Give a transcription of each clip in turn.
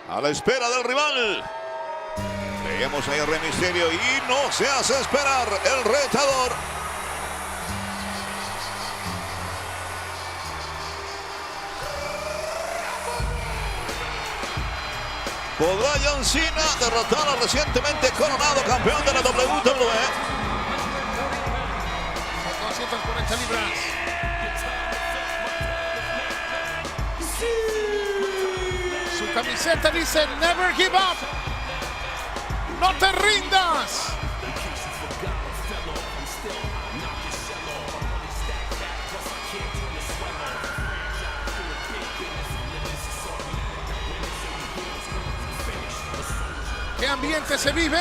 a la espera del rival. Veíamos ahí a Rey Mysterio y no se hace esperar el retador. ¿Podrá John Cena derrotar al recientemente coronado campeón de la WWE? 240 libras. Su camiseta dice Never Give Up. No te rindas. ¿Qué ambiente se vive?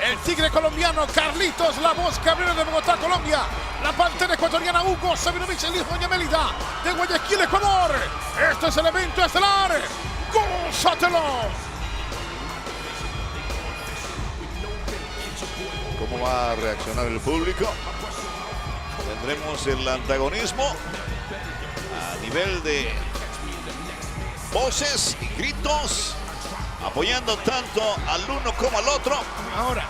El tigre colombiano Carlitos, la voz cabrera de Bogotá, Colombia. La pantera ecuatoriana Hugo Sabinovich, el hijo de Doña Mélida, de Guayaquil, Ecuador. Este es el evento estelar. ¡Gózatelo! ¿Cómo va a reaccionar el público? Tendremos el antagonismo a nivel de voces y gritos, apoyando tanto al uno como al otro. Ahora,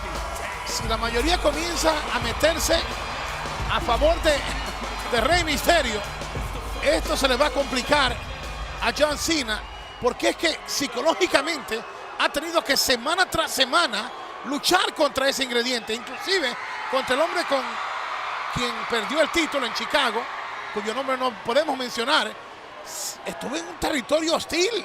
si la mayoría comienza a meterse a favor de Rey Mysterio, esto se le va a complicar a John Cena, porque es que psicológicamente ha tenido que semana tras semana luchar contra ese ingrediente, inclusive contra el hombre con quien perdió el título en Chicago, cuyo nombre no podemos mencionar. Estuvo en un territorio hostil,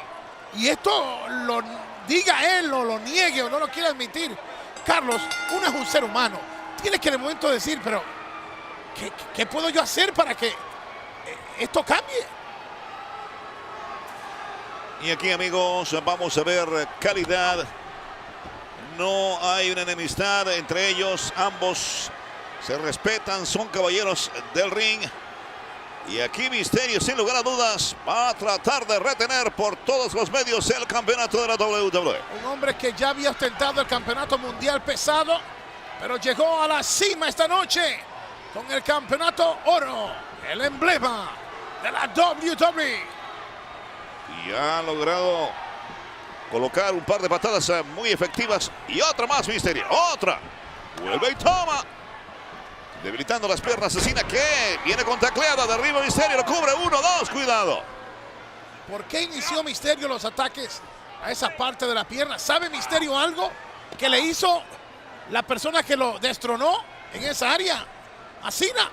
y esto lo diga él o lo niegue o no lo quiera admitir, Carlos, uno es un ser humano. Tienes que en el momento decir, pero ¿qué puedo yo hacer para que esto cambie? Y aquí, amigos, vamos a ver calidad. No hay una enemistad entre ellos. Ambos se respetan, son caballeros del ring. Y aquí Mysterio, sin lugar a dudas, va a tratar de retener por todos los medios el campeonato de la WWE. Un hombre que ya había ostentado el campeonato mundial pesado, pero llegó a la cima esta noche con el campeonato oro, el emblema de la WWE. Y ha logrado colocar un par de patadas muy efectivas. Y otra más, Mysterio. Otra. Vuelve y toma. Debilitando las piernas de Cena, que viene con tacleada. Derriba Mysterio, lo cubre. 1, 2, cuidado. ¿Por qué inició Mysterio los ataques a esa parte de la pierna? ¿Sabe Mysterio algo que le hizo la persona que lo destronó en esa área a Cena?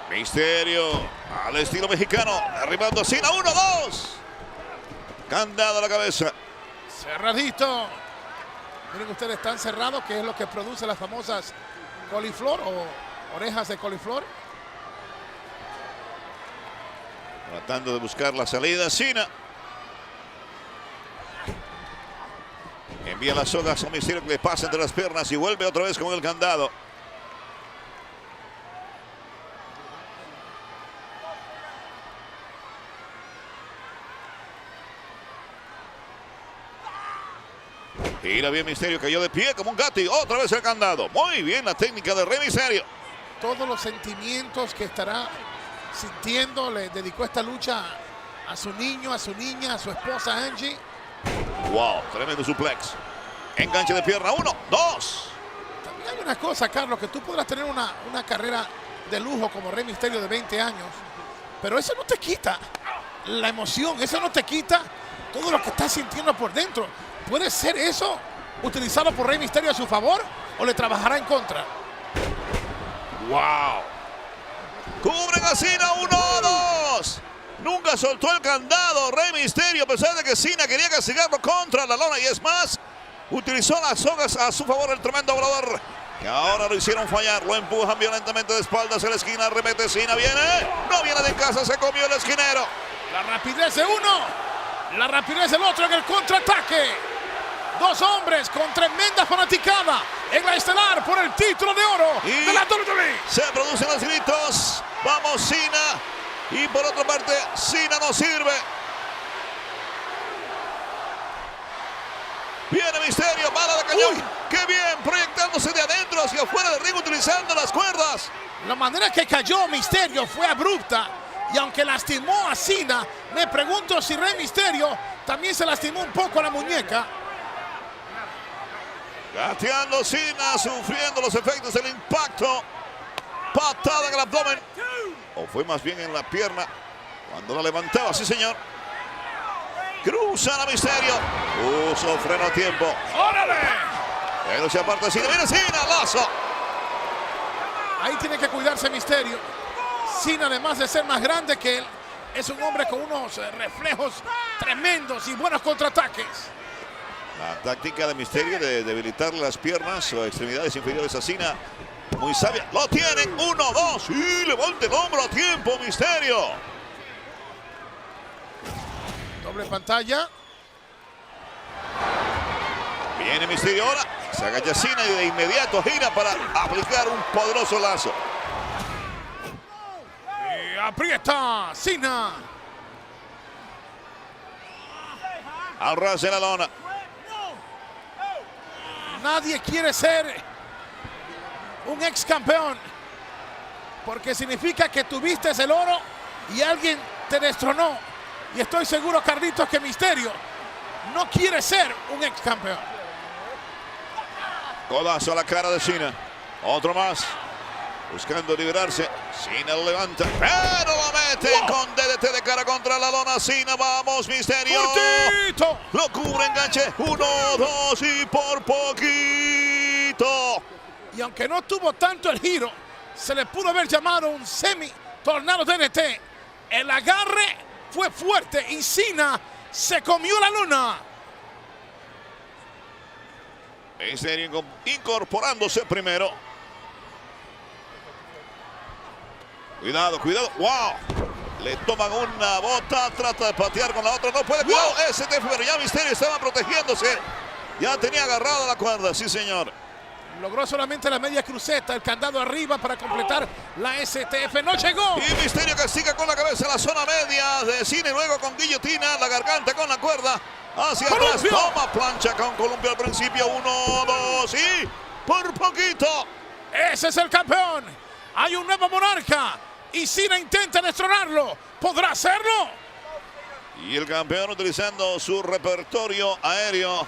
Mysterio al estilo mexicano, derribando a Cena. 1, 2. Candado a la cabeza. Cerradito. Miren ustedes, están cerrados, que es lo que produce las famosas coliflor o orejas de coliflor. Tratando de buscar la salida, Cena. Envía las sogas a Mysterio, que le pasa entre las piernas y vuelve otra vez con el candado. Gira bien Mysterio, cayó de pie como un gato y otra vez el candado. Muy bien la técnica de Rey Mysterio. Todos los sentimientos que estará sintiendo, le dedicó esta lucha a su niño, a su niña, a su esposa Angie. Wow, tremendo suplex. Enganche de pierna, 1, 2. También hay una cosa, Carlos, que tú podrás tener una carrera de lujo como Rey Mysterio de 20 años, pero eso no te quita la emoción, eso no te quita todo lo que estás sintiendo por dentro. ¿Puede ser eso utilizado por Rey Mysterio a su favor o le trabajará en contra? ¡Wow! Cubren a Cena, 1, 2. Nunca soltó el candado Rey Mysterio, a pesar de que Cena quería castigarlo contra la lona. Y es más, utilizó las sogas a su favor, el tremendo volador. Y ahora lo hicieron fallar, lo empujan violentamente de espaldas en la esquina. Remete Cena, viene. No viene de casa, se comió el esquinero. La rapidez de uno, la rapidez del otro en el contraataque. Dos hombres con tremenda fanaticada en la estelar por el título de oro de la WWE. Se producen los gritos. Vamos, Cena. Y por otra parte, Cena no sirve. Viene Mysterio, bala de cañón. ¡Uy! ¡Qué bien! Proyectándose de adentro hacia afuera del ring, utilizando las cuerdas. La manera que cayó Mysterio fue abrupta. Y aunque lastimó a Cena, me pregunto si Rey Mysterio también se lastimó un poco la muñeca. Gateando Cena, sufriendo los efectos del impacto. Patada en el abdomen. O fue más bien en la pierna. Cuando la levantaba, sí señor. Cruzan a Misterio. Puso freno a tiempo. ¡Órale! Pero se aparta Cena. Viene Cena, lazo. Ahí tiene que cuidarse Misterio. Cena, además de ser más grande que él, es un hombre con unos reflejos tremendos y buenos contraataques. La táctica de Misterio de debilitar las piernas o extremidades inferiores a Cena, muy sabia. Lo tienen, 1, 2 y levanta el hombro a tiempo Misterio. Doble pantalla. Viene Misterio ahora, se agacha Cena y de inmediato gira para aplicar un poderoso lazo. Y aprieta Cena. Al ras en la lona. Nadie quiere ser un ex campeón, porque significa que tuviste el oro y alguien te destronó. Y estoy seguro, Carlitos, que Misterio no quiere ser un ex campeón. Codazo a la cara de Cena. Otro más. Buscando liberarse. Cena lo levanta. Pero lo meten con DDT de cara contra la lona. Cena, vamos, Misterio. ¡Cortito! Lo cubre, enganche. 1, 2 y por poquito. Y aunque no tuvo tanto el giro, se le pudo haber llamado un semi-tornado DDT. El agarre fue fuerte y Cena se comió la lona. Misterio incorporándose primero. Cuidado, cuidado. ¡Wow! Le toman una bota, trata de patear con la otra. No puede. ¡Cuidado! STF, pero ya Misterio estaba protegiéndose. Ya tenía agarrada la cuerda, sí señor. Logró solamente la media cruceta, el candado arriba para completar la STF. ¡No llegó! Y Misterio castiga con la cabeza en la zona media de Cena y luego con guillotina, la garganta con la cuerda. Hacia atrás, toma plancha con Columpio al principio. 1, 2 y por poquito. Ese es el campeón. Hay un nuevo monarca y Cena intenta destronarlo. ¿Podrá hacerlo? Y el campeón utilizando su repertorio aéreo.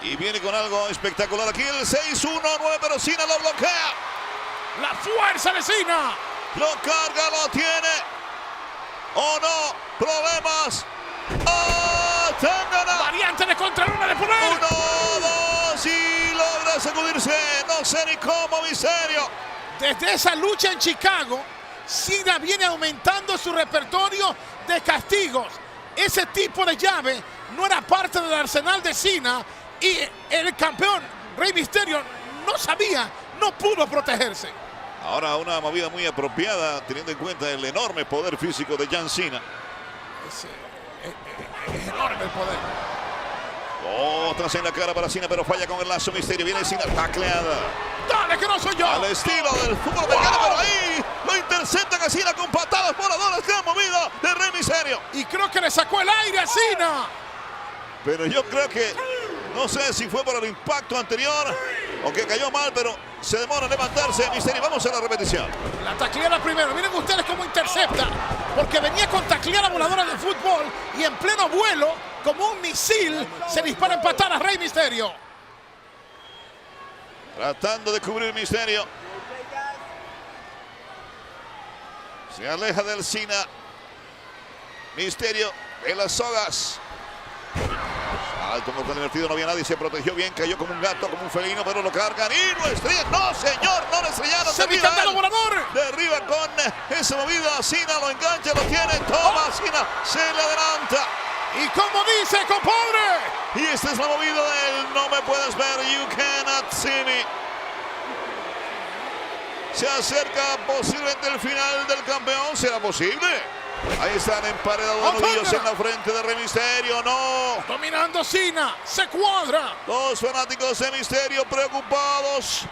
Y viene con algo espectacular aquí. El 6-1-9, pero Cena lo bloquea. La fuerza de Cena. Lo carga, lo tiene. ¿O no? Problemas. ¡Tangana! Variante de contraluna de poder. 1, 2 y logra sacudirse. No sé ni cómo, Misterio. Desde esa lucha en Chicago, Cena viene aumentando su repertorio de castigos. Ese tipo de llave no era parte del arsenal de Cena y el campeón Rey Misterio no sabía, no pudo protegerse. Ahora una movida muy apropiada teniendo en cuenta el enorme poder físico de John Cena. Es enorme el poder. Otras en la cara para Cena, pero falla con el lazo. Misterio, viene Cena tacleada. ¡Dale, que no soy yo! Al estilo del fútbol americano, pero ahí lo intercepta Cena con patadas voladoras. Gran movida de Rey Misterio. Y creo que le sacó el aire a Cena. Pero yo creo que, no sé si fue por el impacto anterior o que cayó mal, pero se demora en levantarse Misterio. Vamos a la repetición. La tacleada primero. Miren ustedes cómo intercepta. Porque venía con tacleada voladora de fútbol y en pleno vuelo, como un misil, se dispara en patadas Rey Misterio. Tratando de cubrir Misterio. Se aleja del Cena. Misterio en las sogas. Alto, mortal, divertido, no había nadie, se protegió bien, cayó como un gato, como un felino, pero lo cargan y lo estrellan. ¡No, señor! ¡No lo estrellaron! ¡Semicandado volador! Derriba con esa movida, Cena lo engancha, lo tiene, toma, Cena se le adelanta. Y como dice, compadre. Y esta es la movida del no me puedes ver, you cannot see me. Se acerca posiblemente el final del campeón, ¿será posible? Ahí están emparedados los nudillos en la frente de Rey Misterio, no. Dominando Cena, se cuadra. Los fanáticos de Misterio preocupados,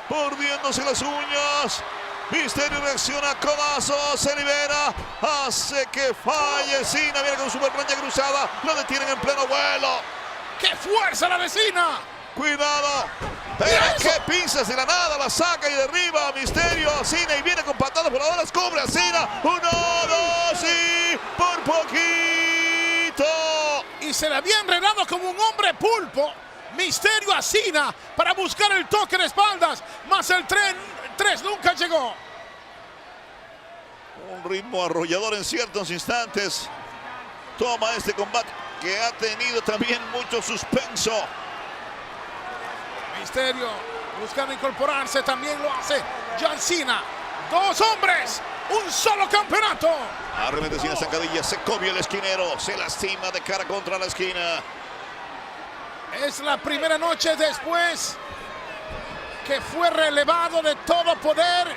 mordiéndose las uñas. Misterio reacciona, codazo, se libera, hace que falle Cena, viene con su plancha cruzada, lo detienen en pleno vuelo. ¡Qué fuerza la de Cena! Cuidado, pero qué pinzas de la nada, la saca y derriba a Misterio a Cena y viene con patadas voladoras, cubre a Cena, 1, 2 y por poquito. Y se le había enredado como un hombre pulpo Misterio a Cena para buscar el toque de espaldas, más el 3 nunca llegó. Un ritmo arrollador en ciertos instantes. Toma este combate que ha tenido también mucho suspenso. Misterio buscando incorporarse, también lo hace John Cena. 2 hombres, un solo campeonato. Arremete Cena, zancadilla, se comió el esquinero, se lastima de cara contra la esquina. Es la primera noche después que fue relevado de todo poder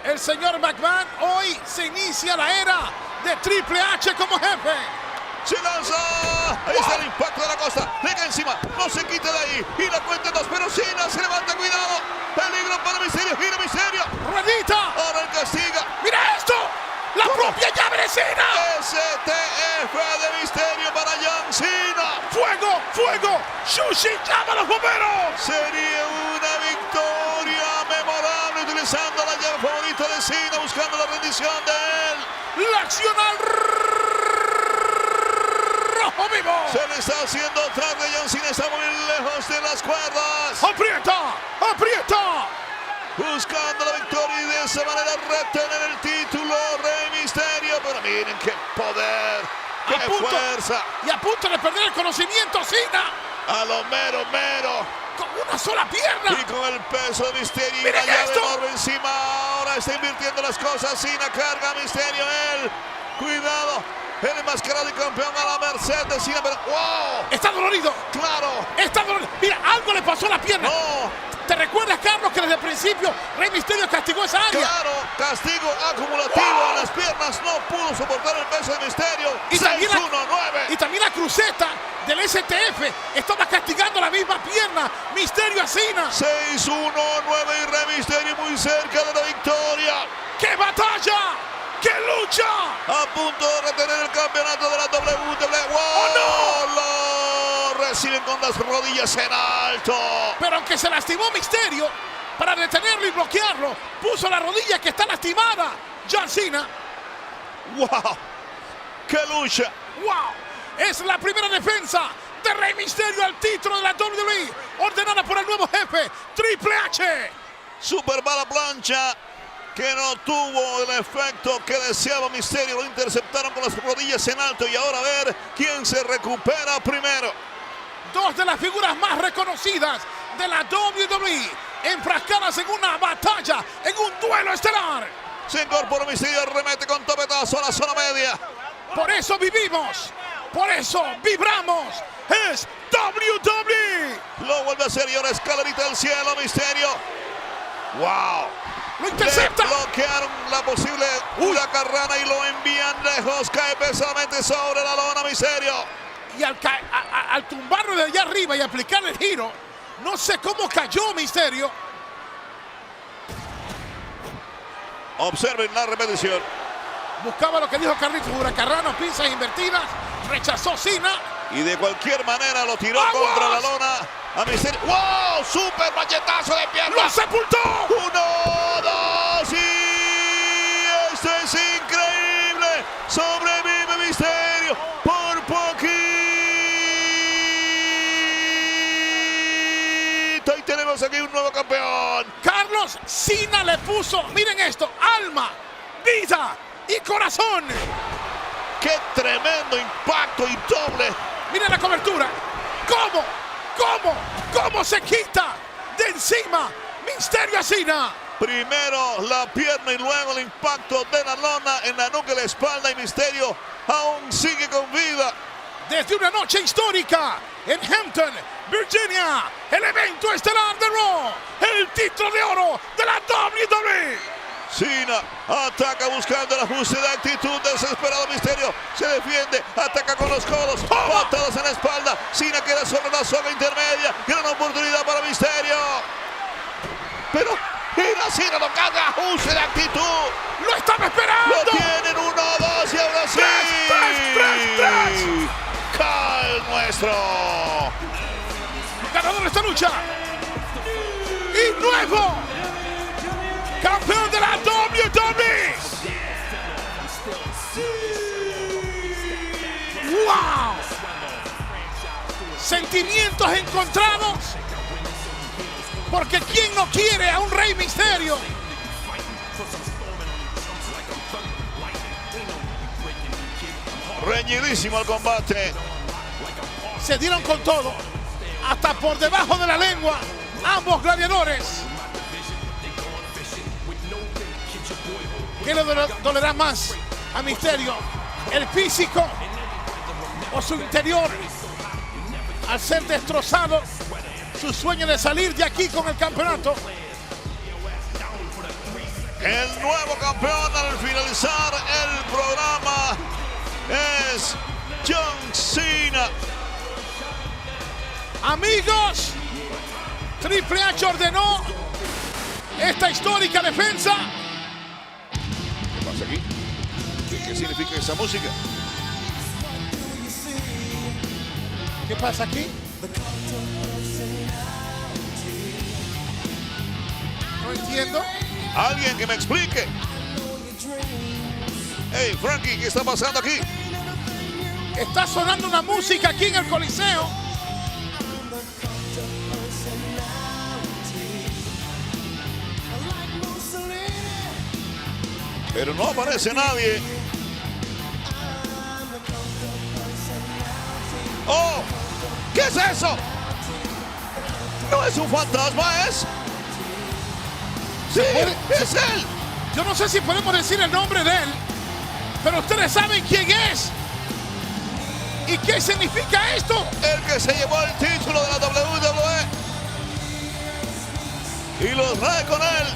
el señor McMahon. Hoy se inicia la era de Triple H como jefe. Se lanza, ahí está el impacto de la costa, le cae encima, no se quita de ahí, y la cuenta 2, pero Cena se levanta, cuidado, peligro para Misterio, gira Misterio. Ruedita. Ahora el castiga. ¡Mira esto! ¡La propia llave de Cena! STF de Misterio para John Cena. ¡Fuego! ¡Fuego! ¡Shushi llama a los bomberos! Sería una victoria memorable utilizando la llave favorita de Cena, buscando la rendición de él. La acción al rojo vivo. Se le está haciendo tarde, John Cena está muy lejos de las cuerdas. ¡Aprieta! ¡Aprieta! Buscando la victoria y de esa manera retener el título Rey Misterio. Pero miren qué poder, qué fuerza. Y a punto de perder el conocimiento, Cena. A lo mero. Con una sola pierna. Y con el peso de Misterio y ¡Miren la llave esto! enorme encima. Ahora está invirtiendo las cosas. Cena carga a Misterio. Él, cuidado. El enmascarado y campeón a la merced de Cena. Pero ¡wow! Está dolorido. Claro. Está dolorido. Mira, algo le pasó a la pierna. No. ¿Te recuerdas, Carlos, que desde el principio Rey Misterio castigó esa área? Claro, castigo acumulativo en las piernas, no pudo soportar el peso de Misterio. Y también 6-1-9. Y también la cruceta del STF estaba castigando la misma pierna. Misterio a Cena. 6-1-9 y Rey Misterio muy cerca de la victoria. ¡Qué batalla! ¡Qué lucha! A punto de retener el campeonato de la WWE. ¡Wow! ¡Oh, no! Lo reciben con las rodillas en alto. Pero aunque se lastimó Misterio, para detenerlo y bloquearlo, puso la rodilla que está lastimada. John Cena. ¡Wow! ¡Qué lucha! ¡Wow! Es la primera defensa de Rey Misterio al título de la WWE, ordenada por el nuevo jefe, Triple H. Super bala plancha que no tuvo el efecto que deseaba Misterio. Lo interceptaron con las rodillas en alto y ahora a ver quién se recupera primero. 2 de las figuras más reconocidas de la WWE enfrascadas en una batalla, en un duelo estelar. Se incorpora Misterio, remete con topetazo a la zona media. Por eso vivimos, por eso vibramos. Es WWE. Lo vuelve a hacer y ahora escalerita del cielo, Misterio. ¡Wow! Lo intercepta. Le bloquearon la posible huracarrana y lo envían lejos. Cae pesadamente sobre la lona, Misterio. Y al tumbarlo de allá arriba y aplicarle el giro, no sé cómo cayó Misterio. Observen la repetición. Buscaba lo que dijo Carlitos, huracarrana, pinzas invertidas. Rechazó Cena. Y de cualquier manera lo tiró ¡Aguas! contra la lona a Misterio. ¡Wow! ¡Super machetazo de pierna! ¡Lo sepultó! 1, 2 y esto es increíble. Sobrevive Misterio por poquito. Y tenemos aquí un nuevo campeón. Carlos, Cena le puso, miren esto, alma, vida y corazón. ¡Qué tremendo impacto y doble! Miren la cobertura. ¿Cómo se quita de encima Misterio a Cena? Primero la pierna y luego el impacto de la lona en la nuca y la espalda y Misterio aún sigue con vida. Desde una noche histórica en Hampton, Virginia, el evento estelar de Raw, el título de oro de la WWE. Cena ataca buscando el ajuste de actitud, desesperado Misterio, se defiende, ataca con los codos, patadas en la espalda, Cena queda sobre la soga intermedia, gran oportunidad para Misterio. Pero mira, Cena lo carga, ajuste de actitud. ¡Lo estaba esperando! Lo tienen 1, 2 y ahora sí. ¡Tres! Cae el nuestro. Ganador de esta lucha. Y nuevo campeón de la WWE. ¡Wow! sentimientos encontrados. Porque ¿quién no quiere a un Rey Mysterio? Reñidísimo el combate. Se dieron con todo, hasta por debajo de la lengua, ambos gladiadores. ¿Qué le dolerá más a Mysterio? ¿El físico o su interior? Al ser destrozado, su sueño de salir de aquí con el campeonato. El nuevo campeón al finalizar el programa es John Cena. Amigos, Triple H ordenó esta histórica defensa. ¿Qué pasa aquí? ¿Qué significa esa música? ¿Qué pasa aquí? No entiendo. Alguien que me explique. Hey, Frankie, ¿qué está pasando aquí? Está sonando una música aquí en el Coliseo. Pero no aparece nadie. ¡Oh! ¿Qué es eso? No es un fantasma, es... ¡Sí! ¡Es él! Yo no sé si podemos decir el nombre de él, pero ustedes saben quién es. ¿Y qué significa esto? El que se llevó el título de la WWE. Y lo trae con él.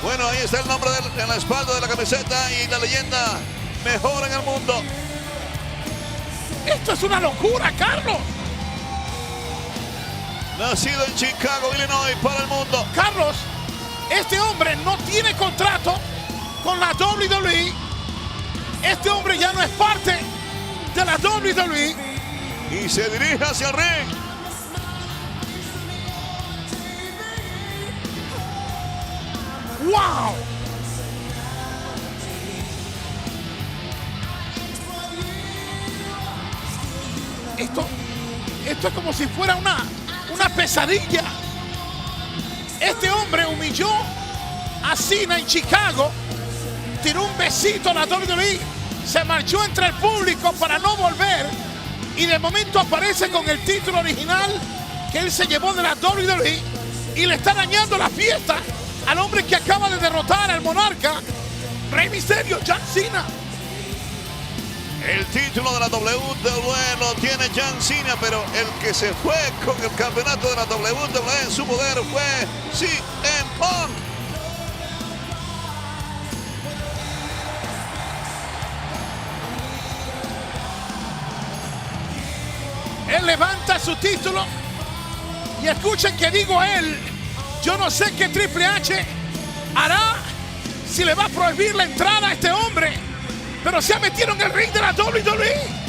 Bueno, ahí está el nombre de él en la espalda de la camiseta y la leyenda mejor en el mundo. Esto es una locura, Carlos. Nacido en Chicago, Illinois, para el mundo. Carlos, este hombre no tiene contrato con la WWE. Este hombre ya no es parte de la WWE. Y se dirige hacia el ring. ¡Wow! Esto es como si fuera una pesadilla. Este hombre humilló a Cena en Chicago, tiró un besito a la WWE, se marchó entre el público para no volver y de momento aparece con el título original que él se llevó de la WWE y le está dañando la fiesta al hombre que acaba de derrotar al monarca, Rey Mysterio, John Cena. El título de la WWE lo tiene John Cena, pero el que se fue con el campeonato de la WWE en su poder fue CM Punk. Él levanta su título y escuchen que digo él. Yo no sé qué Triple H hará, si le va a prohibir la entrada a este hombre, pero se ha metido en el ring de la WWE.